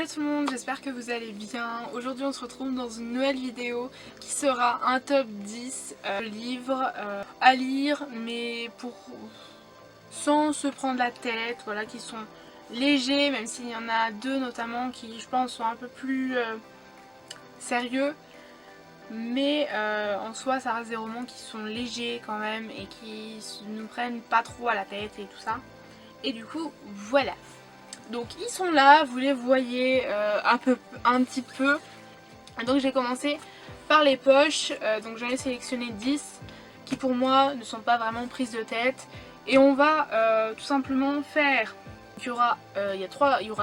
Hello tout le monde, j'espère que vous allez bien. Aujourd'hui on se retrouve dans une nouvelle vidéo qui sera un top 10 livres à lire mais sans se prendre la tête, voilà, qui sont légers, même s'il y en a deux notamment qui je pense sont un peu plus sérieux. Mais en soi ça reste des romans qui sont légers quand même et qui ne nous prennent pas trop à la tête et tout ça. Et du coup voilà. Donc ils sont là, vous les voyez un petit peu. Donc j'ai commencé par les poches, donc j'en ai sélectionné 10 qui pour moi ne sont pas vraiment prises de tête. Et on va tout simplement faire, il y aura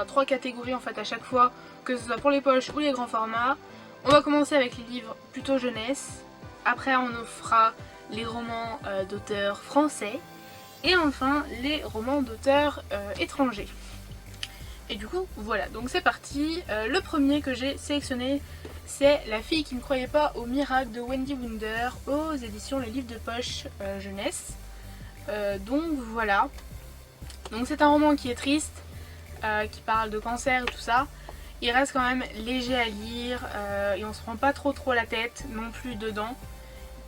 3 catégories en fait à chaque fois, que ce soit pour les poches ou les grands formats. On va commencer avec les livres plutôt jeunesse, après on fera les romans d'auteurs français et enfin les romans d'auteurs étrangers. Et du coup voilà, donc c'est parti. Le premier que j'ai sélectionné c'est La fille qui ne croyait pas au miracle de Wendy Winder aux éditions Le Livre de Poche jeunesse. Donc voilà, donc c'est un roman qui est triste, qui parle de cancer et tout ça. Il reste quand même léger à lire et on se prend pas trop la tête non plus dedans.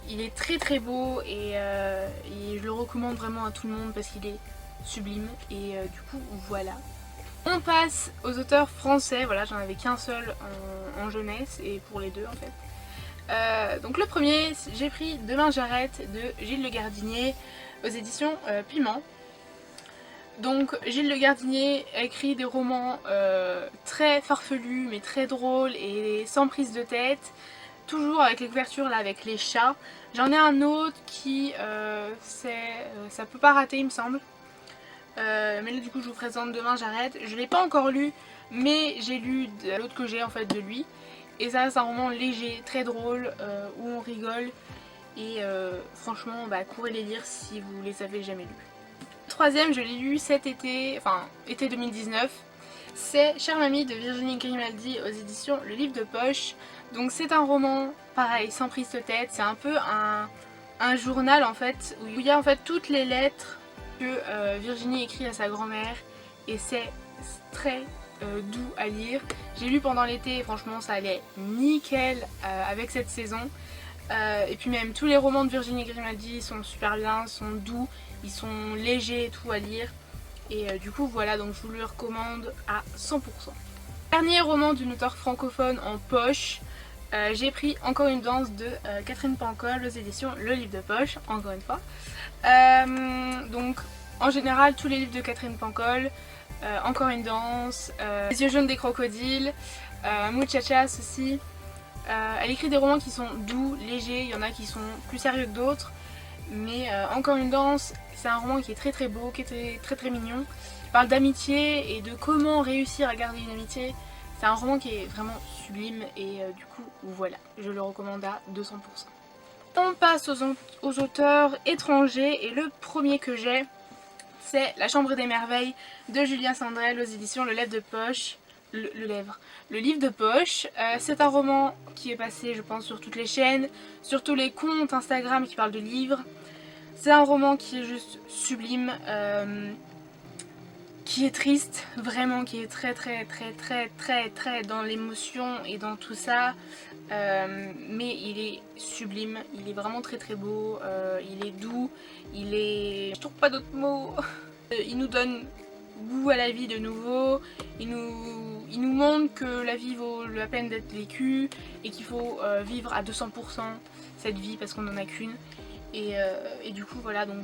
Il est très beau et je le recommande vraiment à tout le monde parce qu'il est sublime et du coup voilà. On passe aux auteurs français, voilà, j'en avais qu'un seul en jeunesse et pour les deux en fait. Donc le premier, j'ai pris Demain j'arrête de Gilles Le Gardinier aux éditions Piment. Donc Gilles Le Gardinier a écrit des romans très farfelus mais très drôles et sans prise de tête. Toujours avec les couvertures là avec les chats. J'en ai un autre qui ça peut pas rater il me semble. Mais là du coup je vous présente Demain j'arrête. Je l'ai pas encore lu mais j'ai lu l'autre que j'ai en fait de lui. Et ça c'est un roman léger, très drôle, où on rigole. Et franchement bah, courez les lire si vous les avez jamais lus. Troisième, je l'ai lu cet été, enfin été 2019. C'est Chère Mamie de Virginie Grimaldi aux éditions Le Livre de Poche. Donc c'est un roman, pareil, sans prise de tête. C'est un peu un journal en fait, où il y a en fait toutes les lettres que Virginie écrit à sa grand-mère. Et c'est très doux à lire. J'ai lu pendant l'été et franchement ça allait nickel avec cette saison. Et puis même tous les romans de Virginie Grimaldi sont super bien, sont doux, ils sont légers et tout à lire. Et du coup voilà, donc je vous le recommande à 100%. Dernier roman d'une auteure francophone en poche, j'ai pris Encore une danse de Catherine Pancol aux éditions Le Livre de Poche, encore une fois. Donc en général tous les livres de Catherine Pancol, Encore une danse, Les yeux jaunes des crocodiles, Muchachas aussi. Elle écrit des romans qui sont doux, légers, il y en a qui sont plus sérieux que d'autres. Mais Encore une danse, c'est un roman qui est très beau, qui est très mignon. Il parle d'amitié et de comment réussir à garder une amitié. C'est un roman qui est vraiment sublime et du coup voilà, je le recommande à 200%. On passe aux auteurs étrangers et le premier que j'ai c'est La Chambre des Merveilles de Julien Sandrel aux éditions Le Livre de Poche. Le Livre de Poche, c'est un roman qui est passé je pense sur toutes les chaînes, sur tous les comptes Instagram qui parlent de livres. C'est un roman qui est juste sublime, qui est triste, vraiment, qui est très dans l'émotion et dans tout ça. Mais il est sublime, il est vraiment très beau, il est doux, il est... je trouve pas d'autres mots. Il nous donne goût à la vie de nouveau, il nous montre que la vie vaut la peine d'être vécue et qu'il faut vivre à 200% cette vie parce qu'on n'en a qu'une. Et du coup voilà, donc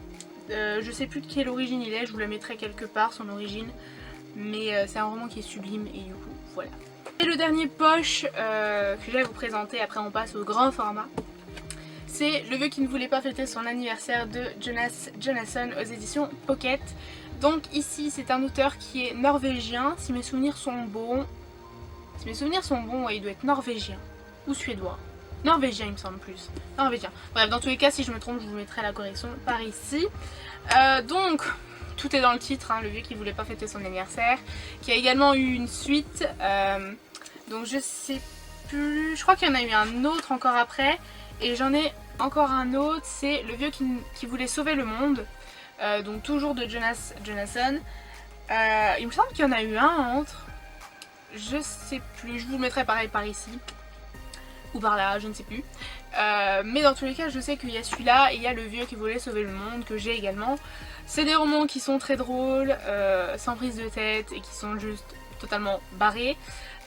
je sais plus de quelle origine il est, je vous la mettrai quelque part son origine, mais c'est un roman qui est sublime et du coup voilà. Et le dernier poche que je vais vous présenter, après on passe au grand format, c'est Le vieux qui ne voulait pas fêter son anniversaire de Jonas Jonasson aux éditions Pocket. Donc ici c'est un auteur qui est norvégien, si mes souvenirs sont bons. Si mes souvenirs sont bons, ouais, il doit être norvégien ou suédois. Norvégien il me semble plus. Norvégien. Bref, dans tous les cas si je me trompe je vous mettrai la correction par ici. Donc tout est dans le titre, hein, Le vieux qui voulait pas fêter son anniversaire. Qui a également eu une suite. Donc je sais plus. Je crois qu'il y en a eu un autre encore après. Et j'en ai encore un autre, c'est Le vieux qui voulait sauver le monde. Donc toujours de Jonas Jonasson. Il me semble qu'il y en a eu un entre. je sais plus, je vous le mettrai pareil par ici ou par là, je ne sais plus. Mais dans tous les cas je sais qu'il y a celui-là et il y a Le Vieux qui voulait sauver le monde que j'ai également. C'est des romans qui sont très drôles, sans prise de tête et qui sont juste totalement barrés.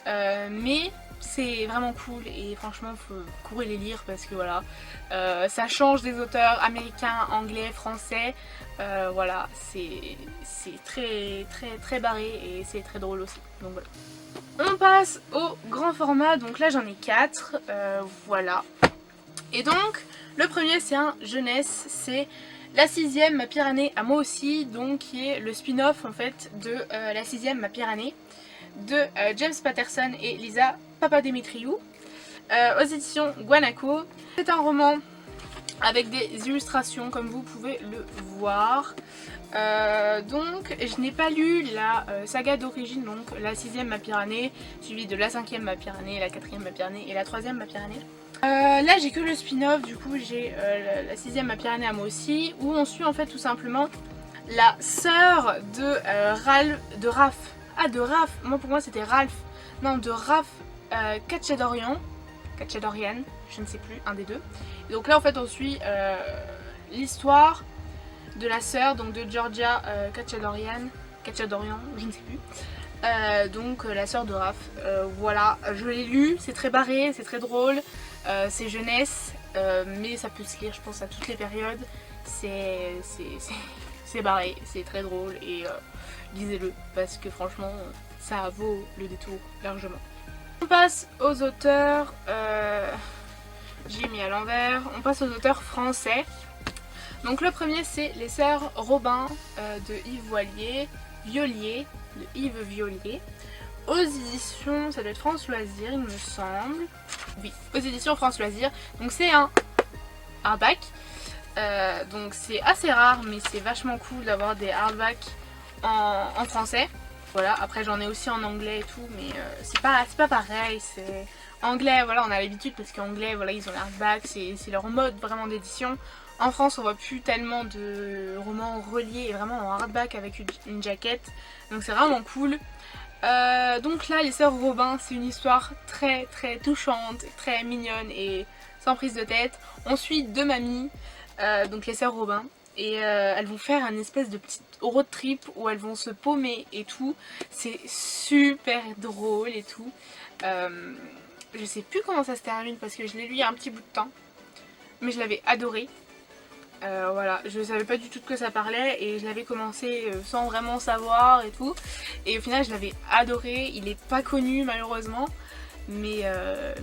Mais c'est vraiment cool et franchement faut courir les lire parce que voilà, ça change des auteurs américains, anglais, français. Voilà, c'est très barré et c'est très drôle aussi. Donc voilà. On passe au grand format, donc là j'en ai 4, voilà. Et donc le premier c'est un jeunesse, c'est La 6ème ma pire année à moi aussi, donc qui est le spin-off en fait de La 6ème ma pire année de James Patterson et Lisa Papadimitriou aux éditions Guanaco. C'est un roman avec des illustrations comme vous pouvez le voir. Donc je n'ai pas lu la saga d'origine, donc La 6ème ma pire année, suivie de La 5ème ma pire année, La 4ème ma pire année et La 3ème ma pire année. Là j'ai que le spin-off, du coup j'ai la 6ème ma pire année à moi aussi, où on suit en fait tout simplement la sœur de Raph. Ah, de Raph, moi pour moi c'était Ralph. Non, de Raph Khatchadorian, je ne sais plus, un des deux. Et donc là en fait on suit l'histoire de la sœur, donc de Georgia Khatchadorian, je ne sais plus. Donc la sœur de Raph. Voilà, je l'ai lu, c'est très barré, c'est très drôle, c'est jeunesse, mais ça peut se lire je pense à toutes les périodes. C'est barré, c'est très drôle et lisez-le parce que franchement ça vaut le détour largement. On passe aux auteurs, j'ai mis à l'envers, on passe aux auteurs français. Donc le premier c'est Les Sœurs Robin de Yves Violier, aux éditions, ça doit être France Loisirs il me semble, oui, aux éditions France Loisirs. Donc c'est un hardback, donc c'est assez rare mais c'est vachement cool d'avoir des hardbacks en français. Voilà, après j'en ai aussi en anglais et tout, mais c'est pas pareil, c'est anglais, voilà, on a l'habitude parce qu'anglais, voilà, ils ont l'hardback, c'est leur mode vraiment d'édition. En France on voit plus tellement de romans reliés et vraiment en hardback avec une jaquette, donc c'est vraiment cool. Donc là Les Sœurs Robin, c'est une histoire très touchante, très mignonne et sans prise de tête. On suit deux mamies, donc les Sœurs Robin, et elles vont faire un espèce de petit road trip où elles vont se paumer et tout. C'est super drôle et tout. Je sais plus comment ça se termine parce que je l'ai lu il y a un petit bout de temps, mais je l'avais adoré. Voilà, je savais pas du tout de quoi ça parlait et je l'avais commencé sans vraiment savoir et tout. Et au final je l'avais adoré, il est pas connu malheureusement. Mais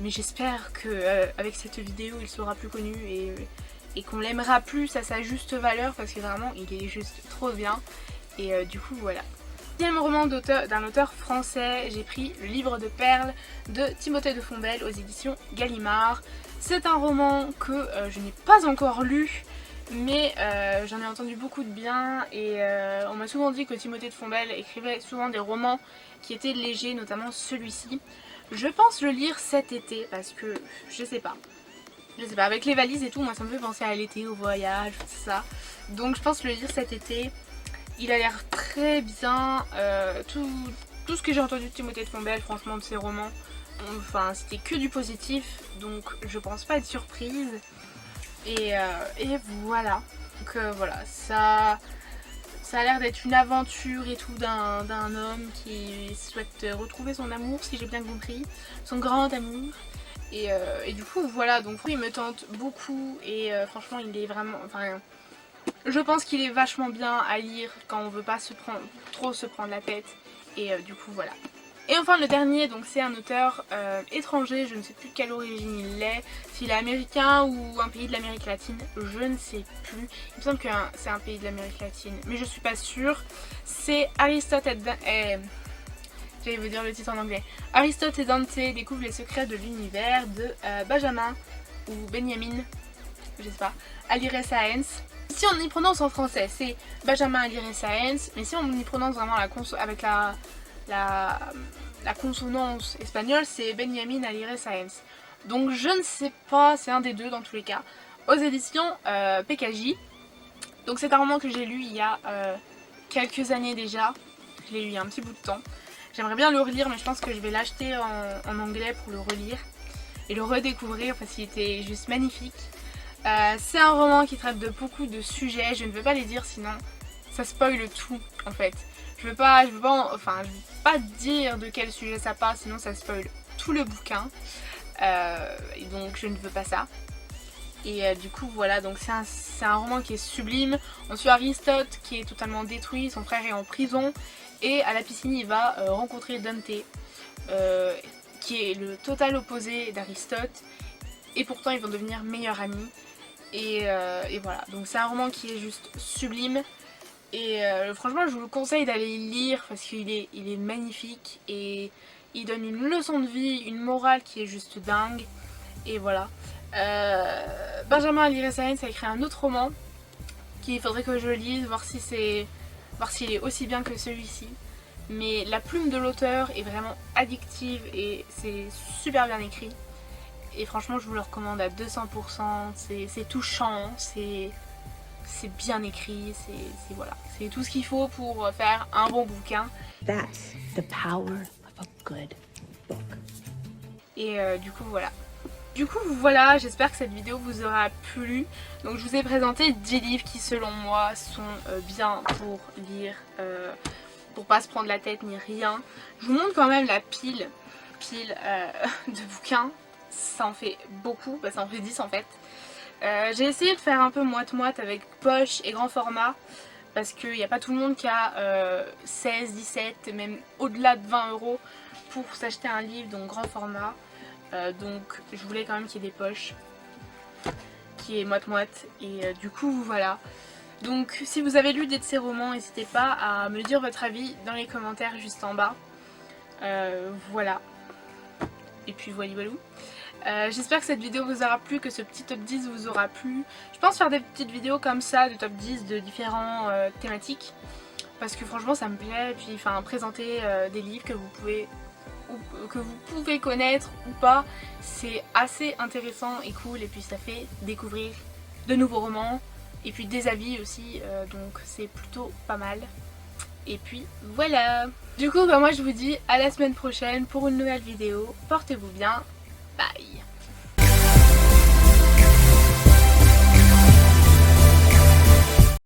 j'espère qu'avec cette vidéo il sera plus connu et qu'on l'aimera plus à sa juste valeur parce que vraiment il est juste trop bien. Et du coup voilà. Deuxième roman d'un auteur français, j'ai pris Le Livre de Perles de Timothée de Fombelle aux éditions Gallimard. C'est un roman que je n'ai pas encore lu, mais j'en ai entendu beaucoup de bien et on m'a souvent dit que Timothée de Fombelle écrivait souvent des romans qui étaient légers, notamment celui-ci. Je pense le lire cet été parce que je sais pas, avec les valises et tout, moi ça me fait penser à l'été, au voyage, tout ça. Donc je pense le lire cet été. Il a l'air très bien, tout ce que j'ai entendu de Timothée de Fombelle, franchement de ses romans, enfin c'était que du positif, donc je pense pas être surprise. Et voilà, donc voilà, ça a l'air d'être une aventure et tout d'un homme qui souhaite retrouver son amour, si j'ai bien compris, son grand amour. Et du coup voilà, donc il me tente beaucoup et franchement il est vraiment, enfin je pense qu'il est vachement bien à lire quand on veut pas trop se prendre la tête. Et du coup voilà. Et enfin le dernier, donc c'est un auteur étranger, je ne sais plus de quelle origine il est, s'il est américain ou un pays de l'Amérique latine, je ne sais plus. Il me semble que c'est un pays de l'Amérique latine, mais je suis pas sûre. C'est Aristote et j'allais vous dire le titre en anglais. Aristote et Dante découvrent les secrets de l'univers de Benjamin ou Benjamin, je sais pas, Alire Sáenz. Si on y prononce en français, c'est Benjamin Alire Sáenz, mais si on y prononce vraiment avec la consonance espagnole, c'est Benjamin Alire Sáenz. Donc je ne sais pas, c'est un des deux dans tous les cas. Aux éditions PKJ. Donc c'est un roman que j'ai lu il y a quelques années déjà. Je l'ai lu il y a un petit bout de temps. J'aimerais bien le relire, mais je pense que je vais l'acheter en anglais pour le relire et le redécouvrir parce qu'il était juste magnifique. C'est un roman qui traite de beaucoup de sujets, je ne vais pas les dire sinon ça spoil tout en fait. Je veux pas dire de quel sujet ça parle, sinon ça spoil tout le bouquin. Et donc je ne veux pas ça. Et du coup voilà, donc c'est un roman qui est sublime. On suit Aristote qui est totalement détruit, son frère est en prison. Et à la piscine il va rencontrer Dante, qui est le total opposé d'Aristote. Et pourtant ils vont devenir meilleurs amis. Et voilà, donc c'est un roman qui est juste sublime. Et franchement je vous le conseille d'aller le lire parce qu'il est magnifique. Et il donne une leçon de vie, une morale qui est juste dingue. Et voilà. Benjamin Alireza a écrit un autre roman qu'il faudrait que je lise, voir s'il est aussi bien que celui-ci. Mais la plume de l'auteur est vraiment addictive et c'est super bien écrit. Et franchement je vous le recommande à 200%, c'est touchant, c'est bien écrit, voilà, c'est tout ce qu'il faut pour faire un bon bouquin. That's the power of a good book. Et du coup voilà, j'espère que cette vidéo vous aura plu. Donc je vous ai présenté 10 livres qui selon moi sont bien pour lire, pour pas se prendre la tête ni rien. Je vous montre quand même la pile de bouquins. Ça en fait beaucoup, ça en fait 10 en fait. J'ai essayé de faire un peu moite-moite avec poche et grand format parce qu'il n'y a pas tout le monde qui a 16, 17, même au-delà de 20 € pour s'acheter un livre, donc grand format. Donc je voulais quand même qu'il y ait des poches, qui est moite-moite et du coup voilà. Donc si vous avez lu des de ces romans, n'hésitez pas à me dire votre avis dans les commentaires juste en bas. Voilà. Et puis voilà. J'espère que cette vidéo vous aura plu, que ce petit top 10 vous aura plu. Je pense faire des petites vidéos comme ça, de top 10 de différents thématiques. Parce que franchement ça me plaît. Et puis enfin présenter des livres que vous pouvez connaître ou pas. C'est assez intéressant et cool. Et puis ça fait découvrir de nouveaux romans. Et puis des avis aussi. Donc c'est plutôt pas mal. Et puis voilà. Du coup moi je vous dis à la semaine prochaine pour une nouvelle vidéo. Portez-vous bien. Bye.